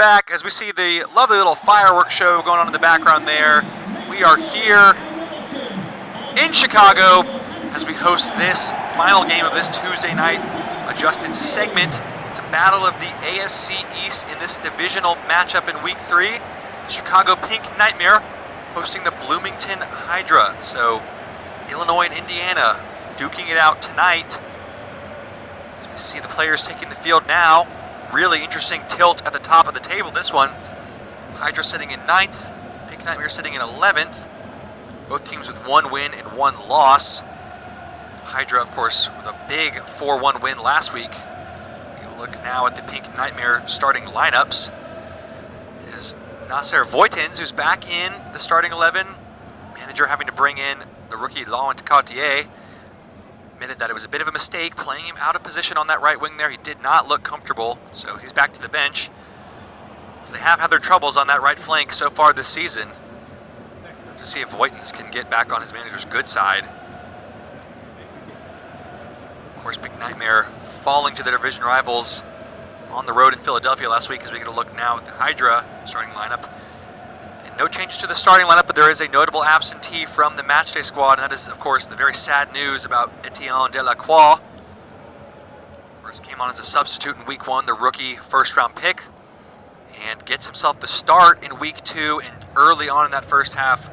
back as we see the lovely little fireworks show going on in the background there. We are here in Chicago as we host this final game of this Tuesday night adjusted segment. It's a battle of the ASC East in this divisional matchup in Week 3. Chicago Pink Nightmare hosting the Bloomington Hydra. So Illinois and Indiana duking it out tonight. As we see the players taking the field now. Really interesting tilt at the top of the table, this one. Hydra sitting in 9th, Pink Nightmare sitting in 11th. Both teams with 1 win and 1 loss. Hydra, of course, with a big 4-1 win last week. You look now at the Pink Nightmare starting lineups. It is Nasser Voitins, who's back in the starting 11. Manager having to bring in the rookie Laurent Cartier. Admitted that it was a bit of a mistake playing him out of position on that right wing there. He did not look comfortable, so he's back to the bench. So they have had their troubles on that right flank so far this season. We'll have to see if Voitins can get back on his manager's good side. Of course, Pink Nightmare falling to their division rivals on the road in Philadelphia last week, as we get a look now at the Hydra starting lineup. And no changes to the starting lineup, but there is a notable absentee from the matchday squad, and that is, of course, the very sad news about Etienne Delacroix. First came on as a substitute in Week 1, the rookie first-round pick, and gets himself the start in Week 2, and early on in that first half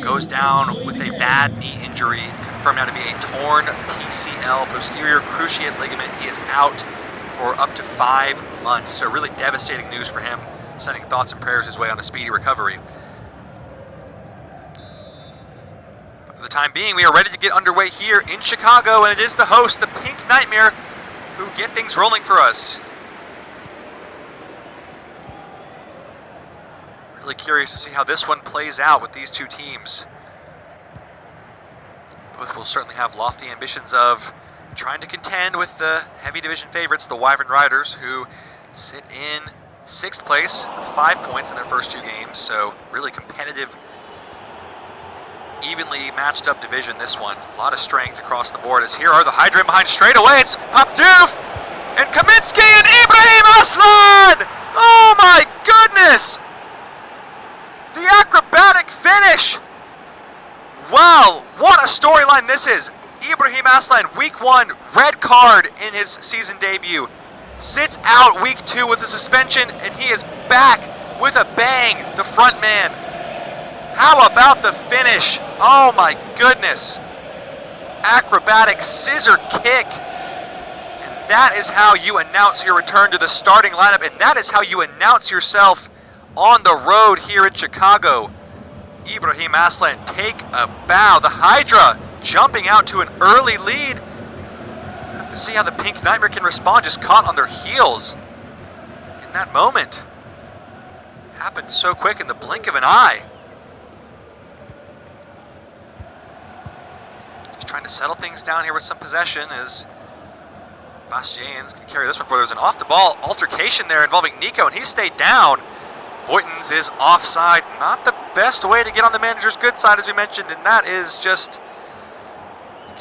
goes down with a bad knee injury, confirmed now to be a torn PCL, posterior cruciate ligament. He is out for up to 5 months, so really devastating news for him. Sending thoughts and prayers his way on a speedy recovery. But for the time being, we are ready to get underway here in Chicago, and it is the host, the Pink Nightmare, who get things rolling for us. Really curious to see how this one plays out with these two teams. Both will certainly have lofty ambitions of trying to contend with the heavy division favorites, the Wyvern Riders, who sit in 6th place with 5 points in their first 2 games. So really competitive, evenly matched up division, this one. A lot of strength across the board, as here are the Hydra behind straight away. It's Popdoof and Kaminsky and Ibrahim Aslan! Oh my goodness! The acrobatic finish! Wow, what a storyline this is. Ibrahim Aslan, Week 1, red card in his season debut. Sits out Week 2 with a suspension, and he is back with a bang, the front man. How about the finish? Oh my goodness. Acrobatic scissor kick. And that is how you announce your return to the starting lineup, and that is how you announce yourself on the road here in Chicago. Ibrahim Aslan, take a bow. The Hydra jumping out to an early lead. Have to see how the Pink Nightmare can respond, just caught on their heels in that moment. Happened so quick in the blink of an eye. Just trying to settle things down here with some possession as Bastians can carry this one forward. There's an off-the-ball altercation there involving Nico, and he stayed down. Voitins is offside. Not the best way to get on the manager's good side, as we mentioned, and that is just...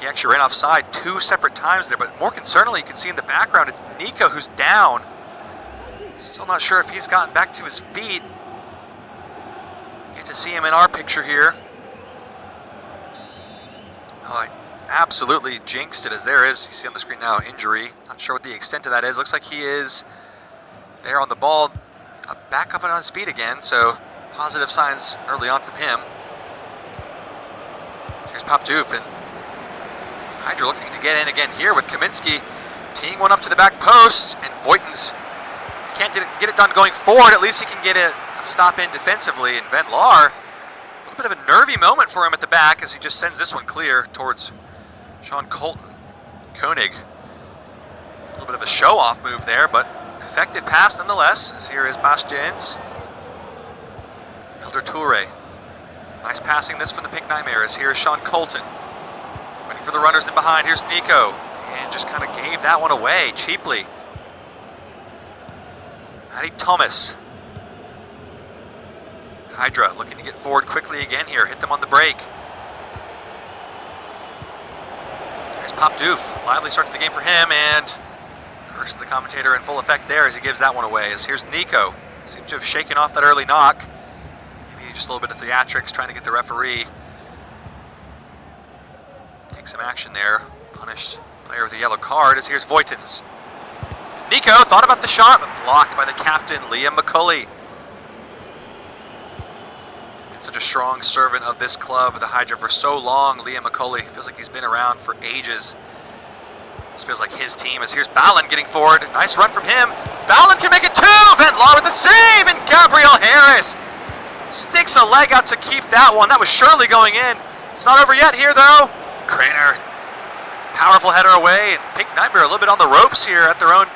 He actually ran offside 2 separate times there, but more concerningly, you can see in the background, it's Nico who's down. Still not sure if he's gotten back to his feet. Get to see him in our picture here. Oh, I absolutely jinxed it, as there is, you see on the screen now, injury. Not sure what the extent of that is. Looks like he is there on the ball, back up and on his feet again, so positive signs early on from him. Here's Popdoof, and Hydra looking to get in again here with Kaminsky teeing one up to the back post, and Voitins can't get it done going forward. At least he can get a stop in defensively, and Van Laar, a little bit of a nervy moment for him at the back as he just sends this one clear towards Sean Colton. Koenig, a little bit of a show-off move there, but effective pass nonetheless, as here is Bastians. Elder Toure, nice passing this from the Pink Nightmare, as here is Sean Colton. Waiting for the runners in behind. Here's Nico, and just kind of gave that one away cheaply. Matty Thomas. Hydra looking to get forward quickly again here. Hit them on the break. There's Popdoof. Lively start to the game for him, and curse of the commentator in full effect there as he gives that one away. As here's Nico. Seems to have shaken off that early knock. Maybe just a little bit of theatrics trying to get the referee. Take some action there. Punished player with a yellow card as here's Voitens. Nico thought about the shot, but blocked by the captain, Liam McCulley. And such a strong servant of this club, the Hydra, for so long, Liam McCulley. Feels like he's been around for ages. This feels like his team, as here's Ballin getting forward. Nice run from him. Ballin can make it 2! Ventlar with the save, and Gabriel Harris sticks a leg out to keep that one. That was surely going in. It's not over yet here, though. Craner, powerful header away, and Pink Nightmare a little bit on the ropes here at their own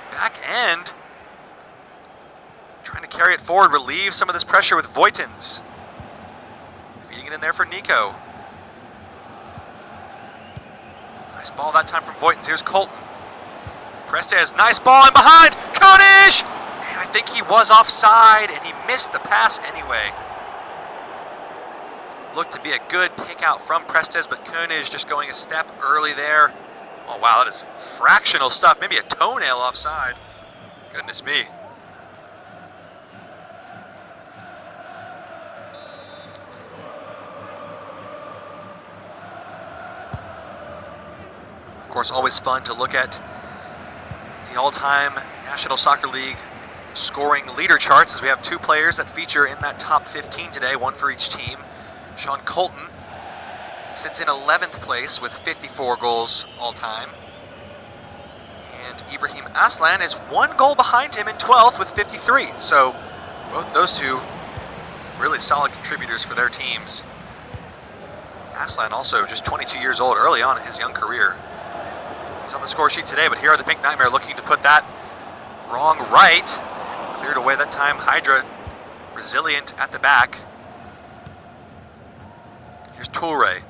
back end. Trying to carry it forward, relieve some of this pressure with Voitens. Feeding it in there for Nico. Nice ball that time from Voitens. Here's Colton. Prestes, nice ball in behind. Konish! And I think he was offside, and he missed the pass anyway. Looked to be a good pick out from Prestes, but Konish just going a step early there. Oh, wow, that is fractional stuff. Maybe a toenail offside. Goodness me. Of course, always fun to look at the all-time National Soccer League scoring leader charts, as we have 2 players that feature in that top 15 today, 1 for each team. Sean Colton sits in 11th place with 54 goals all-time. And Ibrahim Aslan is 1 goal behind him in 12th with 53. So both those 2 really solid contributors for their teams. Aslan also just 22 years old, early on in his young career. He's on the score sheet today, but here are the Pink Nightmare looking to put that wrong right. And cleared away that time. Hydra resilient at the back. Here's Toure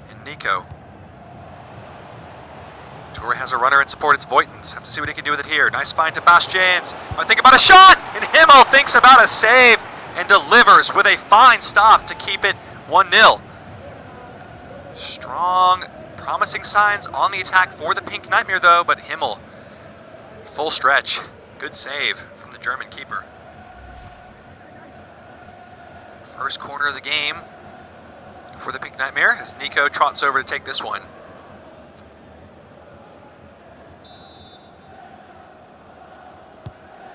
and Nico. Toure has a runner in support. It's Voitens. Have to see what he can do with it here. Nice find to Bastians. I think about a shot, and Himmel thinks about a save and delivers with a fine stop to keep it 1-0. Strong, promising signs on the attack for the Pink Nightmare, though, but Himmel, full stretch. Good save from the German keeper. First corner of the game for the Pink Nightmare as Nico trots over to take this one.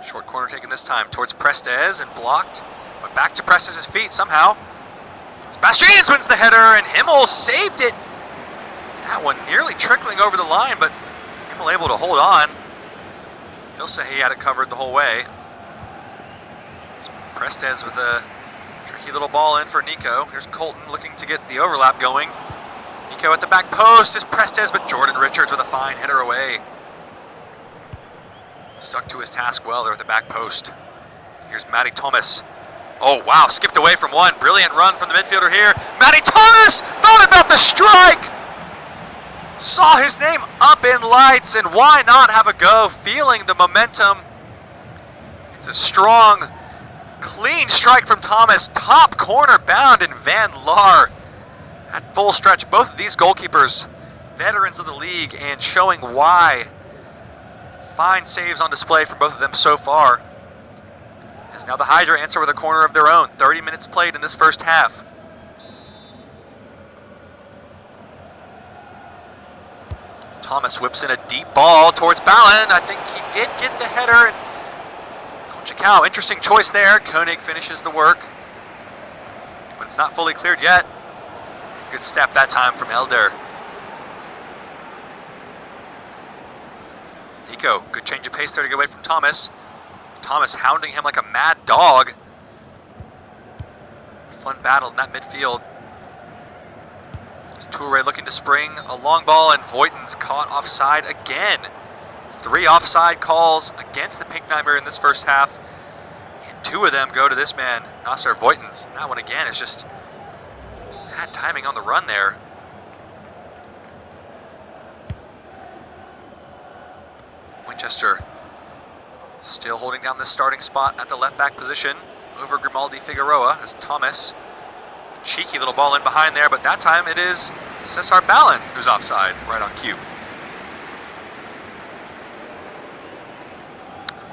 Short corner taken this time towards Prestes and blocked, but back to Prestes' feet somehow. Bastians wins the header, and Himmel saved it. That one nearly trickling over the line, but Himmel able to hold on. He'll say he had it covered the whole way. Prestes with a tricky little ball in for Nico. Here's Colton looking to get the overlap going. Nico at the back post is Prestes, but Jordan Richards with a fine header away. Stuck to his task well there at the back post. Here's Matty Thomas. Oh, wow, skipped away from one. Brilliant run from the midfielder here. Matty Thomas thought about the strike. Saw his name up in lights, and why not have a go? Feeling the momentum. It's a strong, clean strike from Thomas. Top corner bound in Van Laar. At full stretch, both of these goalkeepers, veterans of the league, and showing why. Fine saves on display from both of them so far. As now the Hydra answer with a corner of their own. 30 minutes played in this first half. Thomas whips in a deep ball towards Ballin. I think he did get the header. Chikau, interesting choice there. Koenig finishes the work, but it's not fully cleared yet. Good step that time from Elder. Nico, good change of pace there to get away from Thomas. Thomas hounding him like a mad dog. Fun battle in that midfield. Toure looking to spring a long ball, and Voitens caught offside again. 3 offside calls against the Pink Nightmare in this first half, and 2 of them go to this man, Nasser Voitens. And that one again is just bad timing on the run there. Winchester still holding down this starting spot at the left back position over Grimaldi Figueroa as Thomas. Cheeky little ball in behind there, but that time it is Cesar Ballin who's offside, right on cue.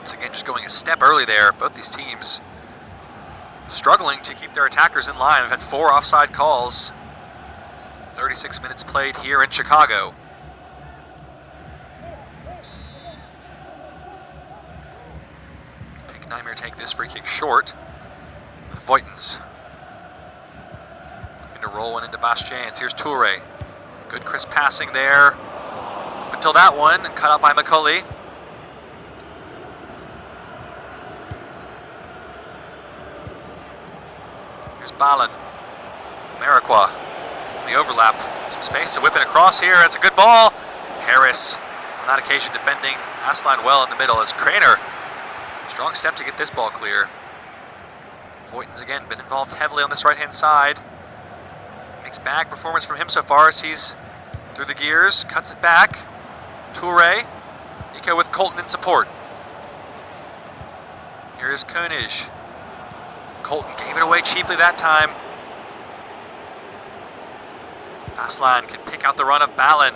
Once again, just going a step early there. Both these teams struggling to keep their attackers in line. We've had 4 offside calls. 36 minutes played here in Chicago. Pink Nightmare take this free kick short. Voigtens. Looking to roll one into Bastians. Here's Toure. Good crisp passing there. Up until that one, and cut out by McCulley. Here's Balin. Marikwa. The overlap. Some space to whip it across here. It's a good ball. Harris, on that occasion, defending Aslan well in the middle as Craner. Strong step to get this ball clear. Voigtens again been involved heavily on this right-hand side. Mixed bag performance from him so far as he's through the gears, cuts it back. Toure, Nico with Colton in support. Here is Koenig. Colton gave it away cheaply that time. Aslan can pick out the run of Balin.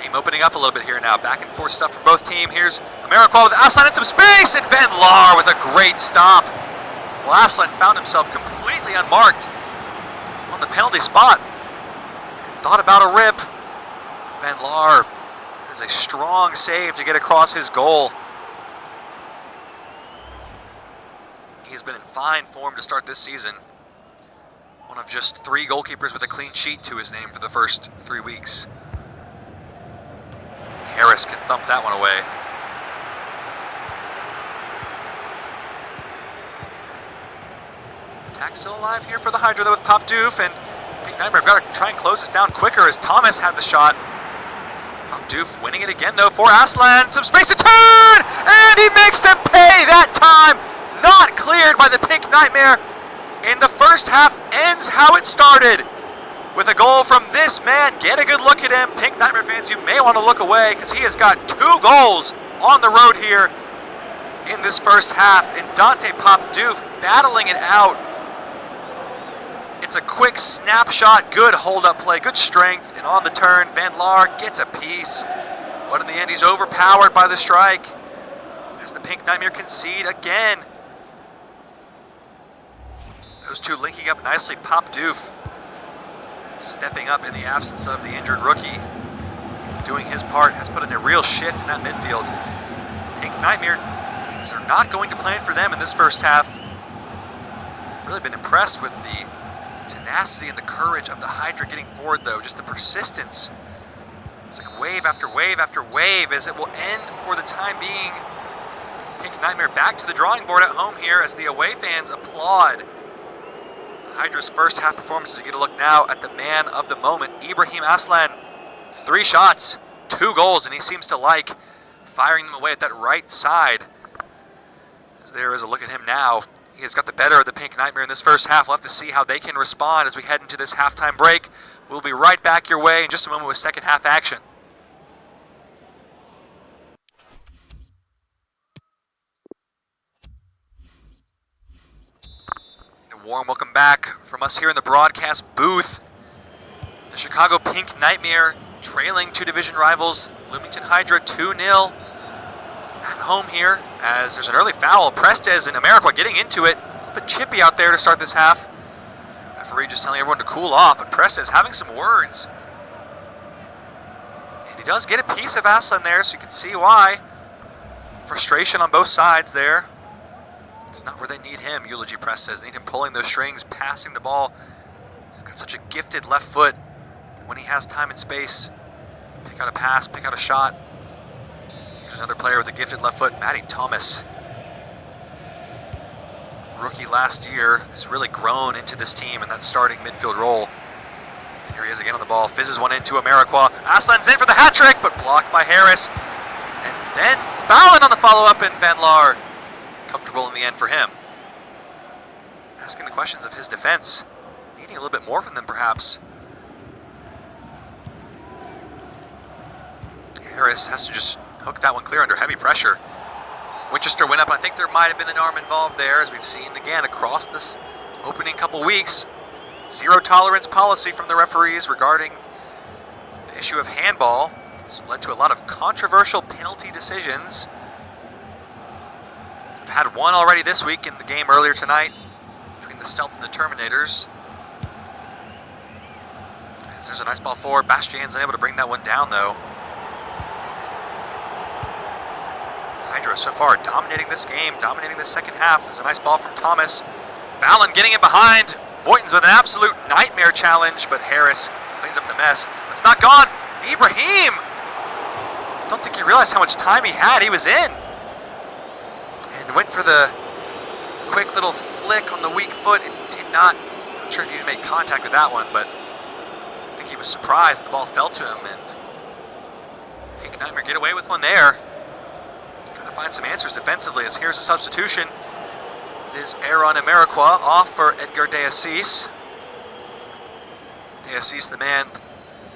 Game opening up a little bit here now. Back and forth stuff from both teams. Here's Marikwa with Aslan in some space, and Van Laar with a great stop. Well, Aslan found himself completely unmarked on the penalty spot. Thought about a rip. Van Laar is a strong save to get across his goal. He's been in fine form to start this season. One of just 3 goalkeepers with a clean sheet to his name for the first 3 weeks. Harris can thump that one away. Attack still alive here for the Hydra though with Pop Doof, and Pink Nightmare have got to try and close this down quicker as Thomas had the shot. Pop Doof winning it again though for Aslan. Some space to turn, and he makes them pay that time. Not cleared by the Pink Nightmare. In the first half ends how it started with a goal from this man. Get a good look at him. Pink Nightmare fans, you may want to look away because he has got 2 goals on the road here in this first half. And Dante Pop Doof battling it out. It's a quick snapshot, good hold-up play, good strength, and on the turn, Van Laar gets a piece. But in the end, he's overpowered by the strike as the Pink Nightmare concede again. Those two linking up nicely. Pop Doof stepping up in the absence of the injured rookie. Doing his part, has put in a real shift in that midfield. Pink Nightmare, things are not going to plan for them in this first half. Really been impressed with the tenacity and the courage of the Hydra getting forward though. Just the persistence. It's like wave after wave after wave as it will end for the time being. Pink Nightmare back to the drawing board at home here as the away fans applaud Hydra's first half performance. To get a look now at the man of the moment, Ibrahim Aslan. 3 shots, 2 goals, and he seems to like firing them away at that right side. As there is a look at him now. He has got the better of the Pink Nightmare in this first half. We'll have to see how they can respond as we head into this halftime break. We'll be right back your way in just a moment with second half action. Warm welcome back from us here in the broadcast booth. The Chicago Pink Nightmare trailing 2 division rivals, Bloomington Hydra 2-0 at home here as there's an early foul. Prestes and Marikwa getting into it. A little bit chippy out there to start this half. Referee just telling everyone to cool off, but Prestes having some words. And he does get a piece of Aslan there, so you can see why. Frustration on both sides there. It's not where they need him, Eulogy Press says. They need him pulling those strings, passing the ball. He's got such a gifted left foot when he has time and space. Pick out a pass, pick out a shot. Here's another player with a gifted left foot, Matty Thomas. Rookie last year, has really grown into this team in that starting midfield role. Here he is again on the ball, fizzes one into Marikwa. Aslan's in for the hat trick, but blocked by Harris. And then Balin on the follow-up, and Van Laar comfortable in the end for him. Asking the questions of his defense. Needing a little bit more from them, perhaps. Harris has to just hook that one clear under heavy pressure. Winchester went up. I think there might have been an arm involved there, as we've seen again across this opening couple weeks. Zero tolerance policy from the referees regarding the issue of handball. It's led to a lot of controversial penalty decisions. We've had one already this week in the game earlier tonight between the Stealth and the Terminators. As there's a nice ball forward. Bastian's unable to bring that one down, though. Hydra so far dominating this game, dominating this second half. There's a nice ball from Thomas. Ballin getting it behind. Voigtons with an absolute nightmare challenge, but Harris cleans up the mess. It's not gone. Ibrahim! I don't think he realized how much time he had. He was in. And went for the quick little flick on the weak foot and did not. I'm not sure if he even made contact with that one, but I think he was surprised the ball fell to him, and Pink Nightmare get away with one there. Trying to find some answers defensively as here's a substitution. It is Aaron Ameriqua off for Edgar De Assis. De Assis, the man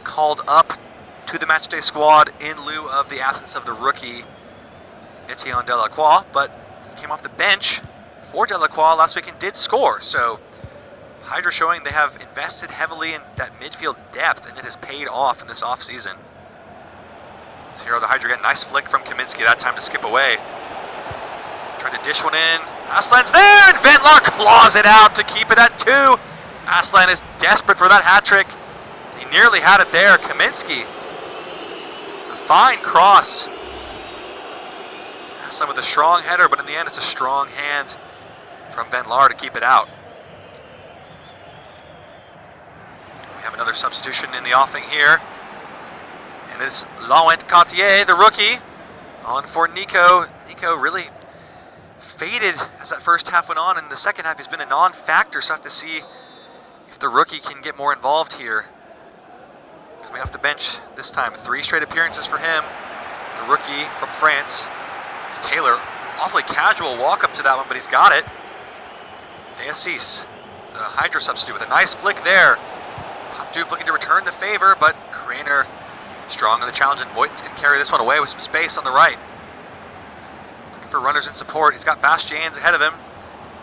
called up to the matchday squad in lieu of the absence of the rookie Etienne Delacroix, but he came off the bench for Delacroix last week and did score. So Hydra showing they have invested heavily in that midfield depth, and it has paid off in this offseason. So here are the Hydra getting a nice flick from Kaminsky, that time to skip away. Tried to dish one in. Aslan's there, and Ventlar claws it out to keep it at 2. Aslan is desperate for that hat trick. He nearly had it there. Kaminsky, the fine cross. Aslan with a strong header, but in the end it's a strong hand from Ventlar to keep it out. We have another substitution in the offing here. And it's Laurent Cartier, the rookie, on for Nico. Nico really faded as that first half went on. In the second half, he's been a non-factor, so I have to see if the rookie can get more involved here. Coming off the bench this time, 3 straight appearances for him. The rookie from France. It's Taylor. Awfully casual walk up to that one, but he's got it. De Assis, the Hydra substitute, with a nice flick there. Popdoof looking to return the favor, but Craner strong in the challenge, and Voigtons can carry this one away with some space on the right. Looking for runners in support. He's got Bastians ahead of him.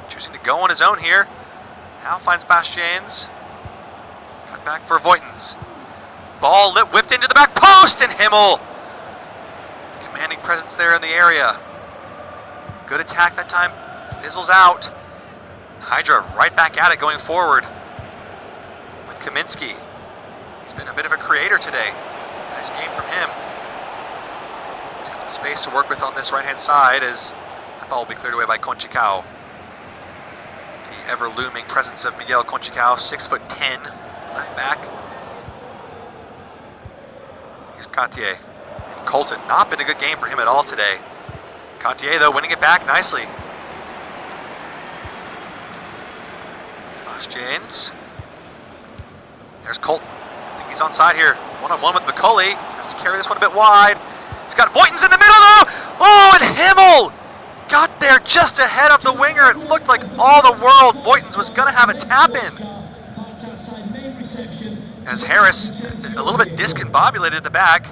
Choosing to go on his own here. Now finds Bastians. Cut back for Voigtons. Ball whipped into the back post, and Himmel. Commanding presence there in the area. Good attack that time. Fizzles out. Hydra right back at it going forward with Kaminsky. He's been a bit of a creator today. Nice game from him. He's got some space to work with on this right-hand side as that ball will be cleared away by Conchicao. The ever-looming presence of Miguel Conchicao, 6'10", left back. Here's Cartier. And Colton, not been a good game for him at all today. Cartier, though, winning it back nicely. James. There's Colton. I think he's onside here. One-on-one with McCulley. Has to carry this one a bit wide. He's got Voigtons in the middle, though! Oh, and Himmel got there just ahead of the winger. It looked like all the world Voigtons was going to have a tap-in. As Harris, a little bit discombobulated at the back,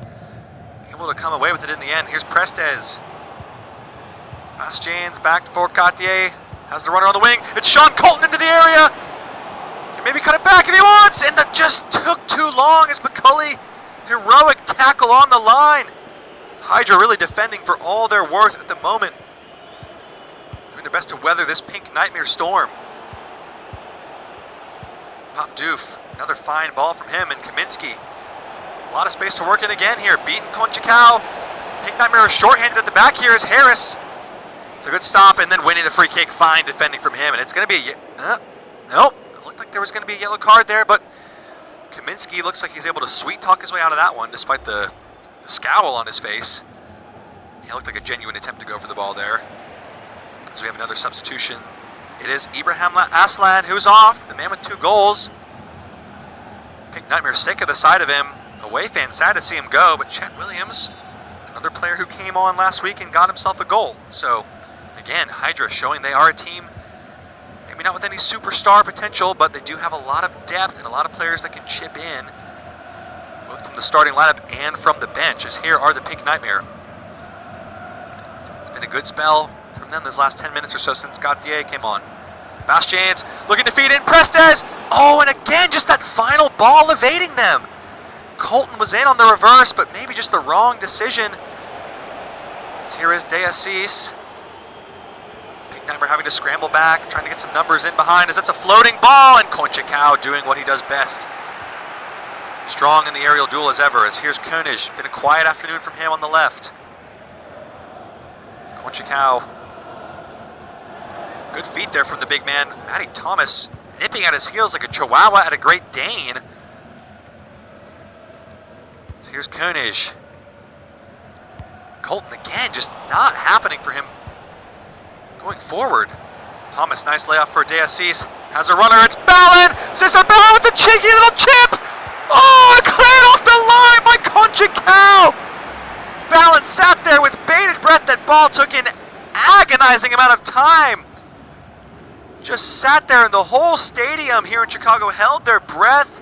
able to come away with it in the end. Here's Prestez. Bastian's back for Cartier. Has the runner on the wing. It's Sean Colton into the area. Can maybe cut it back if he wants. And that just took too long as McCulley, heroic tackle on the line. Hydra really defending for all their worth at the moment. Doing their best to weather this pink nightmare storm. Popdoof, another fine ball from him, and Kaminsky. A lot of space to work in again here. Beaten Conchicao. Pink Nightmare is shorthanded at the back here is Harris. It's a good stop, and then winning the free kick. Fine defending from him, and it's going to be nope. It looked like there was going to be a yellow card there, but Kaminsky looks like he's able to sweet talk his way out of that one, despite the scowl on his face. He looked like a genuine attempt to go for the ball there. So we have another substitution. It is Ibrahim Aslan who's off, the man with 2 goals. Pink Nightmare sick of the sight of him. Away fan sad to see him go, but Chet Williams, another player who came on last week and got himself a goal. So again, Hydra showing they are a team, maybe not with any superstar potential, but they do have a lot of depth and a lot of players that can chip in, both from the starting lineup and from the bench, as here are the Pink Nightmare. It's been a good spell from them this last 10 minutes or so since Gauthier came on. Bastians looking to feed in, Prestez! Oh, and again, just that final ball evading them. Colton was in on the reverse, but maybe just the wrong decision. As here is De Assis. Pink Nightmare having to scramble back, trying to get some numbers in behind as it's a floating ball, and Conchicao doing what he does best. Strong in the aerial duel as ever, as here's Koenig. Been a quiet afternoon from him on the left. Conchicao. Good feet there from the big man. Matty Thomas nipping at his heels like a Chihuahua at a Great Dane. So here's Koenig. Colton again, just not happening for him going forward. Thomas, nice layoff for De Assis. Has a runner, it's Ballin! Cesar Ballin with the cheeky little chip! Oh, it cleared off the line by Conchicao! Ballin sat there with bated breath. That ball took an agonizing amount of time. Just sat there, and the whole stadium here in Chicago held their breath.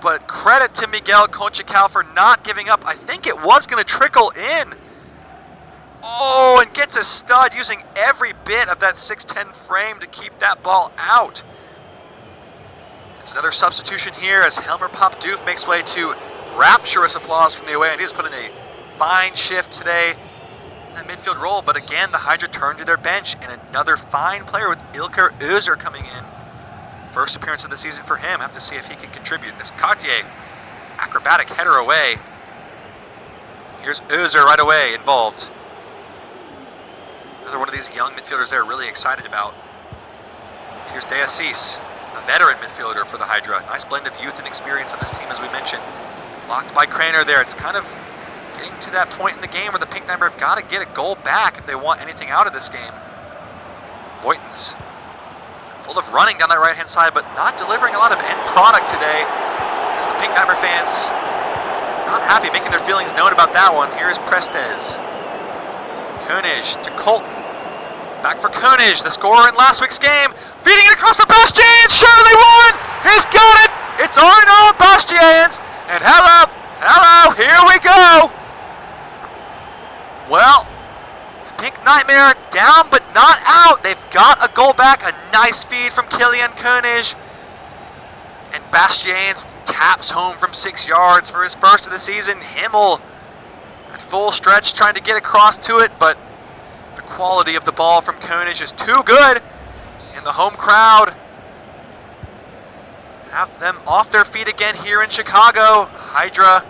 But credit to Miguel Conchicao for not giving up. I think it was going to trickle in. Oh, and gets a stud using every bit of that 6'10" frame to keep that ball out. It's another substitution here as Helmer Popdoof makes way to rapturous applause from the away end. He's put in a fine shift today in that midfield role, but again, the Hydra turned to their bench, and another fine player with Ilker Özer coming in. First appearance of the season for him. Have to see if he can contribute. This Cartier acrobatic header away. Here's Özer right away involved. Another one of these young midfielders they're really excited about. Here's De Assis, the veteran midfielder for the Hydra. Nice blend of youth and experience on this team, as we mentioned. Blocked by Craner there. It's kind of getting to that point in the game where the Pink Nightmare have got to get a goal back if they want anything out of this game. Voigtens, full of running down that right-hand side, but not delivering a lot of end product today, as the Pink Nightmare fans not happy, making their feelings known about that one. Here's Prestez. Koenig to Colton. Back for Koenig, the scorer in last week's game. Feeding it across for Bastiaans. Surely won. He's got it. It's Arnaud Bastiaans. And hello, here we go. Well, the Pink Nightmare down but not out. They've got a goal back. A nice feed from Kilian Koenig. And Bastiaans taps home from 6 yards for his first of the season. Himmel at full stretch trying to get across to it, but the quality of the ball from Koenig is too good. And the home crowd have them off their feet again here in Chicago. Hydra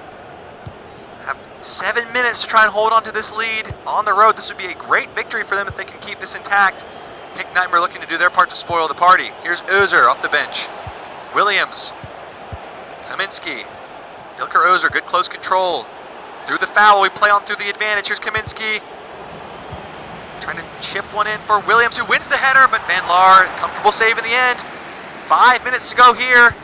have 7 minutes to try and hold on to this lead on the road. This would be a great victory for them if they can keep this intact. Pink Nightmare looking to do their part to spoil the party. Here's Özer off the bench. Williams, Kaminsky, Ilker Özer, good close control. Through the foul, we play on through the advantage. Here's Kaminsky, trying to chip one in for Williams, who wins the header, but Van Laar, comfortable save in the end. 5 minutes to go here.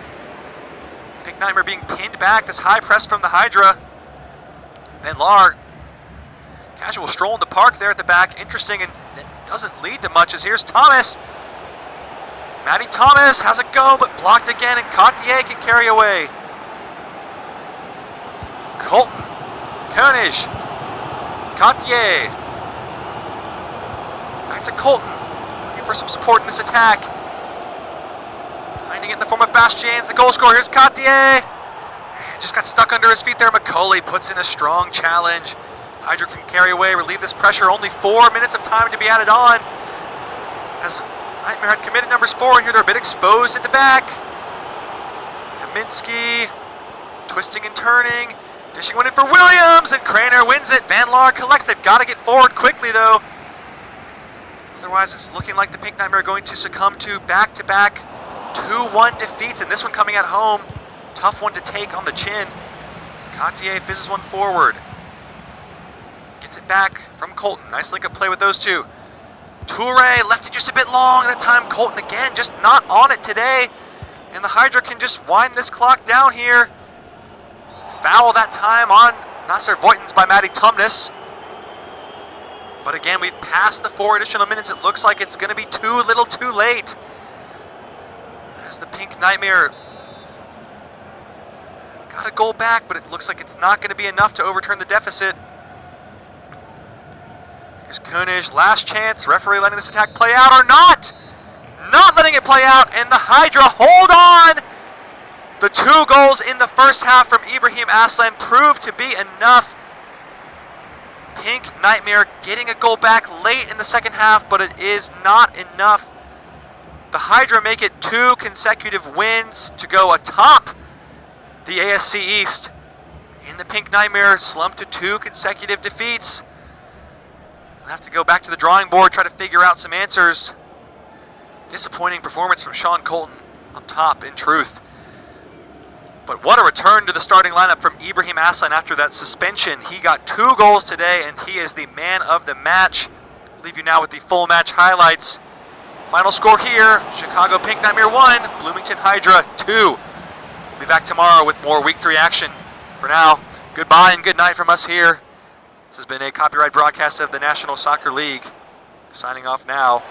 Pink Nightmare being pinned back, this high press from the Hydra. Van Laar, casual stroll in the park there at the back. Interesting, and it doesn't lead to much, as here's Thomas. Matty Thomas has a go, but blocked again, and Cartier can carry away. Colton, Koenig, Cartier. Back to Colton, looking for some support in this attack. Finding it in the form of Bastiaans, the goal scorer. Here's Cartier. And just got stuck under his feet there. Macaulay puts in a strong challenge. Hydra can carry away, relieve this pressure. Only 4 minutes of time to be added on, as Nightmare had committed numbers 4, and here they're a bit exposed at the back. Kaminsky twisting and turning, dishing one in for Williams, and Craner wins it. Van Laar collects. They've got to get forward quickly, though. Otherwise, it's looking like the Pink Nightmare are going to succumb to back-to-back 2-1 defeats, and this one coming at home. Tough one to take on the chin. Cartier fizzes one forward. Gets it back from Colton. Nice link-up play with those two. Toure left it just a bit long that time. Colton again just not on it today. And the Hydra can just wind this clock down here. Foul that time on Nasser Voigtens by Matty Thomas. But again, we've passed the 4 additional minutes. It looks like it's going to be too little too late, as the Pink Nightmare got a goal back, but it looks like it's not going to be enough to overturn the deficit. Here's Koenig, last chance. Referee letting this attack play out or not? Not letting it play out, and the Hydra hold on. The 2 goals in the first half from Ibrahim Aslan proved to be enough. Pink Nightmare getting a goal back late in the second half, but it is not enough. The Hydra make it 2 consecutive wins to go atop the ASC East. And the Pink Nightmare slumped to 2 consecutive defeats. We'll have to go back to the drawing board, try to figure out some answers. Disappointing performance from Sean Colton on top, in truth. But what a return to the starting lineup from Ibrahim Aslan after that suspension. He got 2 goals today, and he is the man of the match. Leave you now with the full match highlights. Final score here, Chicago Pink Nightmare 1, Bloomington Hydra 2. We'll be back tomorrow with more Week 3 action. For now, goodbye and good night from us here. This has been a copyright broadcast of the National Soccer League. Signing off now.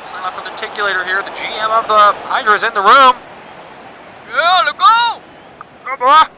Sign off from the articulator here. The GM of the Hydra is in the room. Yeah, let's go! Come on.